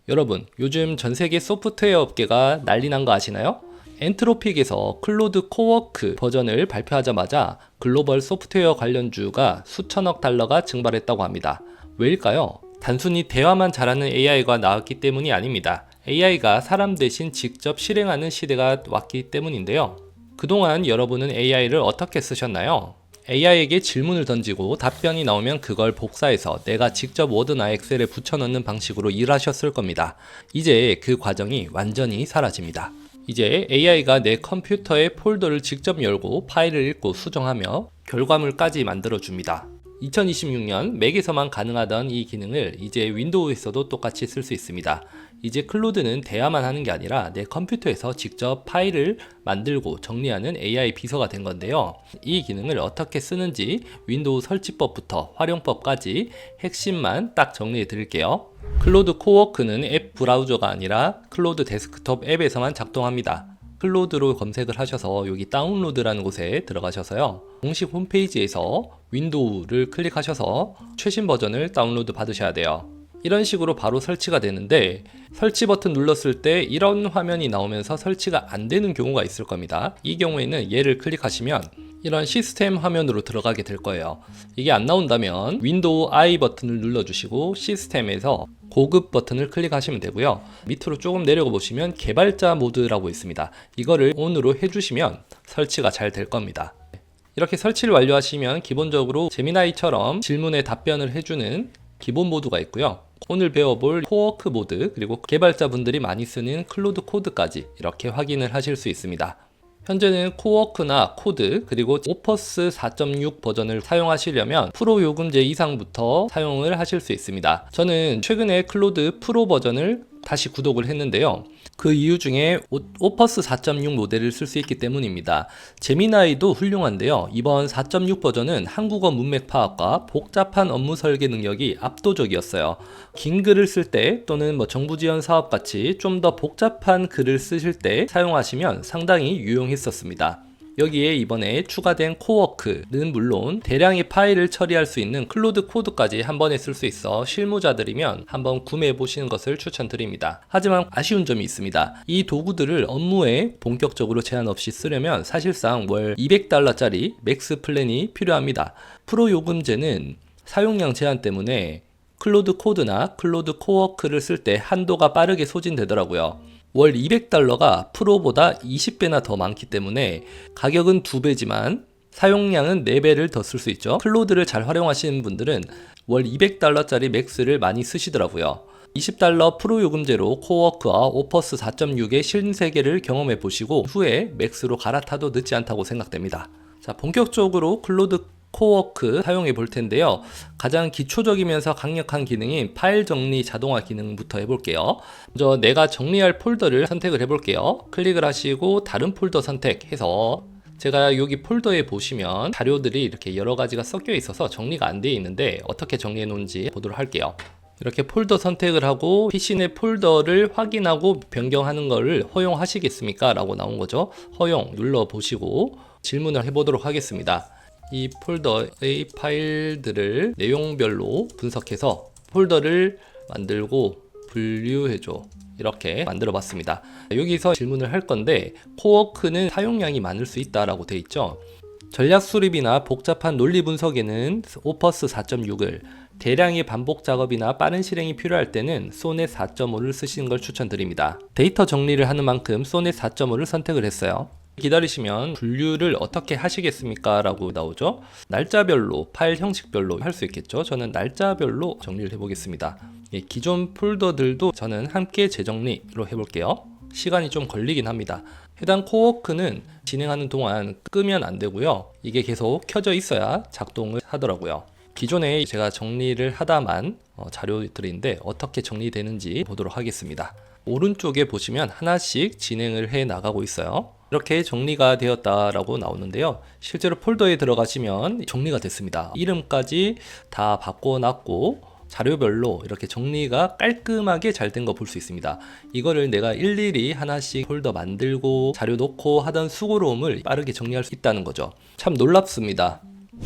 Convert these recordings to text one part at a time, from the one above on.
여러분, 요즘 전 세계 소프트웨어 업계가 난리 난 거 아시나요? 엔트로픽에서 클로드 코워크 버전을 발표하자마자 글로벌 소프트웨어 관련주가 수천억 달러가 증발했다고 합니다. 왜일까요? 단순히 대화만 잘하는 AI가 나왔기 때문이 아닙니다. AI가 사람 대신 직접 실행하는 시대가 왔기 때문인데요. 그동안 여러분은 AI를 어떻게 쓰셨나요? AI에게 질문을 던지고 답변이 나오면 그걸 복사해서 내가 직접 워드나 엑셀에 붙여넣는 방식으로 일하셨을 겁니다. 이제 그 과정이 완전히 사라집니다. 이제 AI가 내 컴퓨터의 폴더를 직접 열고 파일을 읽고 수정하며 결과물까지 만들어줍니다. 2026년 맥에서만 가능하던 이 기능을 이제 윈도우에서도 똑같이 쓸 수 있습니다. 이제 클로드는 대화만 하는 게 아니라 내 컴퓨터에서 직접 파일을 만들고 정리하는 AI 비서가 된 건데요. 이 기능을 어떻게 쓰는지 윈도우 설치법부터 활용법까지 핵심만 딱 정리해 드릴게요. 클로드 코워크는 앱 브라우저가 아니라 클로드 데스크톱 앱에서만 작동합니다. 클로드로 검색을 하셔서 여기 다운로드라는 곳에 들어가셔서요. 공식 홈페이지에서 윈도우를 클릭하셔서 최신 버전을 다운로드 받으셔야 돼요. 이런 식으로 바로 설치가 되는데 설치 버튼 눌렀을 때 이런 화면이 나오면서 설치가 안 되는 경우가 있을 겁니다. 이 경우에는 얘를 클릭하시면 이런 시스템 화면으로 들어가게 될 거예요. 이게 안 나온다면 윈도우 I 버튼을 눌러주시고 시스템에서 고급 버튼을 클릭하시면 되고요. 밑으로 조금 내려가 보시면 개발자 모드라고 있습니다. 이거를 ON으로 해주시면 설치가 잘 될 겁니다. 이렇게 설치를 완료하시면 기본적으로 제미나이처럼 질문에 답변을 해주는 기본 모드가 있고요. 오늘 배워볼 코워크 모드 그리고 개발자분들이 많이 쓰는 클로드 코드까지 이렇게 확인을 하실 수 있습니다. 현재는 코워크나 코드 그리고 오퍼스 4.6 버전을 사용하시려면 프로 요금제 이상부터 사용을 하실 수 있습니다. 저는 최근에 클로드 프로 버전을 다시 구독을 했는데요. 그 이유 중에 오퍼스 4.6 모델을 쓸 수 있기 때문입니다. 제미나이도 훌륭한데요. 이번 4.6 버전은 한국어 문맥 파악과 복잡한 업무 설계 능력이 압도적이었어요. 긴 글을 쓸 때 또는 정부 지원 사업 같이 좀 더 복잡한 글을 쓰실 때 사용하시면 상당히 유용했었습니다. 여기에 이번에 추가된 코워크는 물론 대량의 파일을 처리할 수 있는 클로드 코드까지 한 번에 쓸 수 있어 실무자들이면 한번 구매해 보시는 것을 추천드립니다. 하지만 아쉬운 점이 있습니다. 이 도구들을 업무에 본격적으로 제한 없이 쓰려면 사실상 월 $200짜리 맥스 플랜이 필요합니다. 프로 요금제는 사용량 제한 때문에 클로드 코드나 클로드 코워크를 쓸 때 한도가 빠르게 소진되더라고요. 월 $200가 프로보다 20배나 더 많기 때문에 가격은 2배지만 사용량은 4배를 더 쓸 수 있죠. 클로드를 잘 활용하시는 분들은 월 $200짜리 맥스를 많이 쓰시더라고요. $20 프로 요금제로 코워크와 오퍼스 4.6의 신세계를 경험해 보시고 후에 맥스로 갈아타도 늦지 않다고 생각됩니다. 자, 본격적으로 클로드 코워크 사용해 볼 텐데요. 가장 기초적이면서 강력한 기능인 파일 정리 자동화 기능부터 해볼게요. 먼저 내가 정리할 폴더를 선택을 해볼게요. 클릭을 하시고 다른 폴더 선택해서 제가 여기 폴더에 보시면 자료들이 이렇게 여러 가지가 섞여 있어서 정리가 안 되어 있는데 어떻게 정리해 놓은지 보도록 할게요. 이렇게 폴더 선택을 하고 PC 내 폴더를 확인하고 변경하는 것을 허용하시겠습니까? 라고 나온 거죠. 허용 눌러보시고 질문을 해보도록 하겠습니다. 이 폴더의 파일들을 내용별로 분석해서 폴더를 만들고 분류해줘. 이렇게 만들어 봤습니다. 여기서 질문을 할 건데 코워크는 사용량이 많을 수 있다라고 되어 있죠. 전략 수립이나 복잡한 논리 분석에는 오퍼스 4.6을 대량의 반복 작업이나 빠른 실행이 필요할 때는 소넷 4.5를 쓰시는 걸 추천드립니다. 데이터 정리를 하는 만큼 소넷 4.5를 선택을 했어요. 기다리시면 분류를 어떻게 하시겠습니까? 라고 나오죠. 날짜별로 파일 형식별로 할 수 있겠죠. 저는 날짜별로 정리를 해보겠습니다. 기존 폴더들도 저는 함께 재정리로 해볼게요. 시간이 좀 걸리긴 합니다. 해당 코워크는 진행하는 동안 끄면 안 되고요. 이게 계속 켜져 있어야 작동을 하더라고요. 기존에 제가 정리를 하다만 자료들인데 어떻게 정리되는지 보도록 하겠습니다. 오른쪽에 보시면 하나씩 진행을 해 나가고 있어요. 이렇게 정리가 되었다라고 나오는데요. 실제로 폴더에 들어가시면 정리가 됐습니다. 이름까지 다 바꿔놨고 자료별로 이렇게 정리가 깔끔하게 잘 된 거 볼 수 있습니다. 이거를 내가 일일이 하나씩 폴더 만들고 자료 넣고 하던 수고로움을 빠르게 정리할 수 있다는 거죠. 참 놀랍습니다.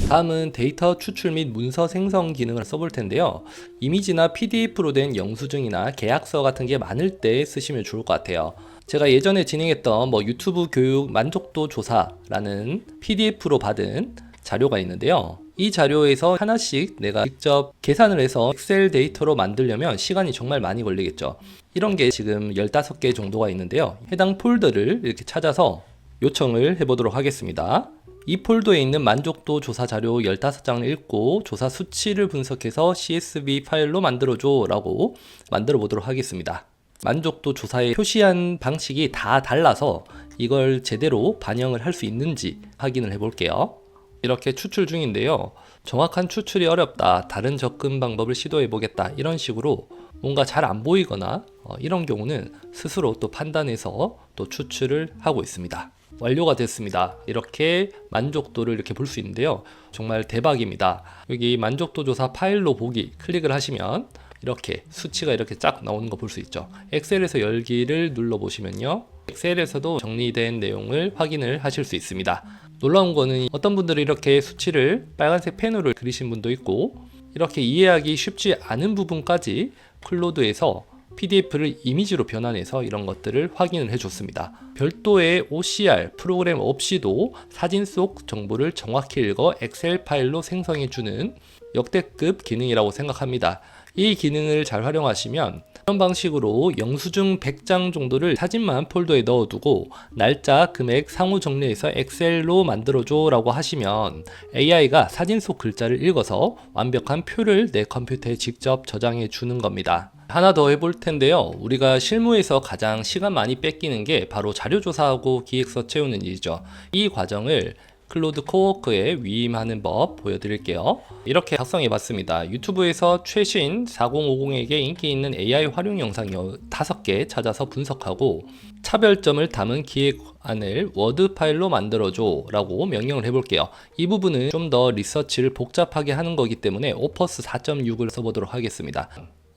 다음은 데이터 추출 및 문서 생성 기능을 써볼 텐데요. 이미지나 PDF로 된 영수증이나 계약서 같은 게 많을 때 쓰시면 좋을 것 같아요. 제가 예전에 진행했던 유튜브 교육 만족도 조사라는 PDF로 받은 자료가 있는데요. 이 자료에서 하나씩 내가 직접 계산을 해서 엑셀 데이터로 만들려면 시간이 정말 많이 걸리겠죠. 이런 게 지금 15개 정도가 있는데요. 해당 폴더를 이렇게 찾아서 요청을 해보도록 하겠습니다. 이 폴더에 있는 만족도 조사 자료 15장을 읽고 조사 수치를 분석해서 CSV 파일로 만들어줘 라고 만들어 보도록 하겠습니다. 만족도 조사에 표시한 방식이 다 달라서 이걸 제대로 반영을 할 수 있는지 확인을 해 볼게요. 이렇게 추출 중인데요. 정확한 추출이 어렵다, 다른 접근 방법을 시도해 보겠다, 이런 식으로 뭔가 잘 안 보이거나 이런 경우는 스스로 또 판단해서 또 추출을 하고 있습니다. 완료가 됐습니다. 이렇게 만족도를 이렇게 볼 수 있는데요. 정말 대박입니다. 여기 만족도 조사 파일로 보기 클릭을 하시면 이렇게 수치가 이렇게 쫙 나오는 거 볼 수 있죠. 엑셀에서 열기를 눌러 보시면요. 엑셀에서도 정리된 내용을 확인을 하실 수 있습니다. 놀라운 거는 어떤 분들이 이렇게 수치를 빨간색 펜으로 그리신 분도 있고, 이렇게 이해하기 쉽지 않은 부분까지 클로드에서 PDF를 이미지로 변환해서 이런 것들을 확인을 해줬습니다. 별도의 OCR 프로그램 없이도 사진 속 정보를 정확히 읽어 엑셀 파일로 생성해주는 역대급 기능이라고 생각합니다. 이 기능을 잘 활용하시면 이런 방식으로 영수증 100장 정도를 사진만 폴더에 넣어두고 날짜, 금액 상호 정리해서 엑셀로 만들어줘 라고 하시면 AI가 사진 속 글자를 읽어서 완벽한 표를 내 컴퓨터에 직접 저장해 주는 겁니다. 하나 더 해볼 텐데요. 우리가 실무에서 가장 시간 많이 뺏기는 게 바로 자료 조사하고 기획서 채우는 일이죠. 이 과정을 클로드 코워크에 위임하는 법 보여드릴게요. 이렇게 작성해 봤습니다. 유튜브에서 최신 4050에게 인기 있는 AI 활용 영상 5개 찾아서 분석하고 차별점을 담은 기획안을 워드 파일로 만들어줘 라고 명령을 해볼게요. 이 부분은 좀 더 리서치를 복잡하게 하는 거기 때문에 오퍼스 4.6을 써보도록 하겠습니다.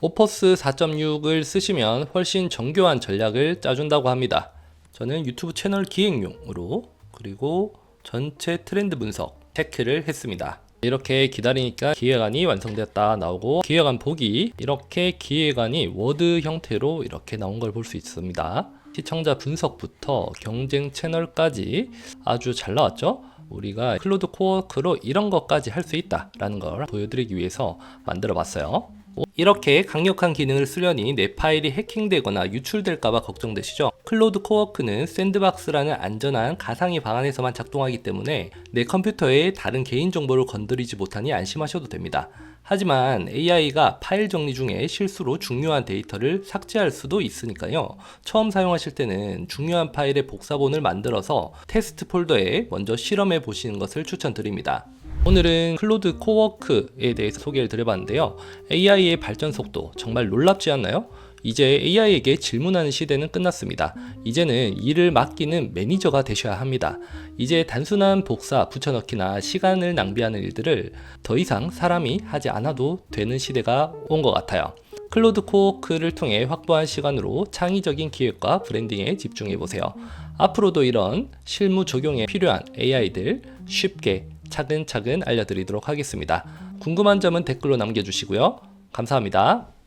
오퍼스 4.6을 쓰시면 훨씬 정교한 전략을 짜준다고 합니다. 저는 유튜브 채널 기획용으로, 그리고 전체 트렌드 분석 체크를 했습니다. 이렇게 기다리니까 기획안이 완성됐다 나오고, 기획안 보기, 이렇게 기획안이 워드 형태로 이렇게 나온 걸 볼 수 있습니다. 시청자 분석부터 경쟁 채널까지 아주 잘 나왔죠? 우리가 클로드 코워크로 이런 것까지 할 수 있다라는 걸 보여드리기 위해서 만들어 봤어요. 이렇게 강력한 기능을 쓰려니 내 파일이 해킹되거나 유출될까봐 걱정되시죠? 클로드 코워크는 샌드박스라는 안전한 가상의 방안에서만 작동하기 때문에 내 컴퓨터에 다른 개인정보를 건드리지 못하니 안심하셔도 됩니다. 하지만 AI가 파일 정리 중에 실수로 중요한 데이터를 삭제할 수도 있으니까요. 처음 사용하실 때는 중요한 파일의 복사본을 만들어서 테스트 폴더에 먼저 실험해 보시는 것을 추천드립니다. 오늘은 클로드 코워크에 대해서 소개를 드려봤는데요. AI의 발전 속도 정말 놀랍지 않나요? 이제 AI에게 질문하는 시대는 끝났습니다. 이제는 일을 맡기는 매니저가 되셔야 합니다. 이제 단순한 복사, 붙여넣기나 시간을 낭비하는 일들을 더 이상 사람이 하지 않아도 되는 시대가 온 것 같아요. 클로드 코워크를 통해 확보한 시간으로 창의적인 기획과 브랜딩에 집중해보세요. 앞으로도 이런 실무 적용에 필요한 AI들 쉽게 차근차근 알려드리도록 하겠습니다. 궁금한 점은 댓글로 남겨주시고요. 감사합니다.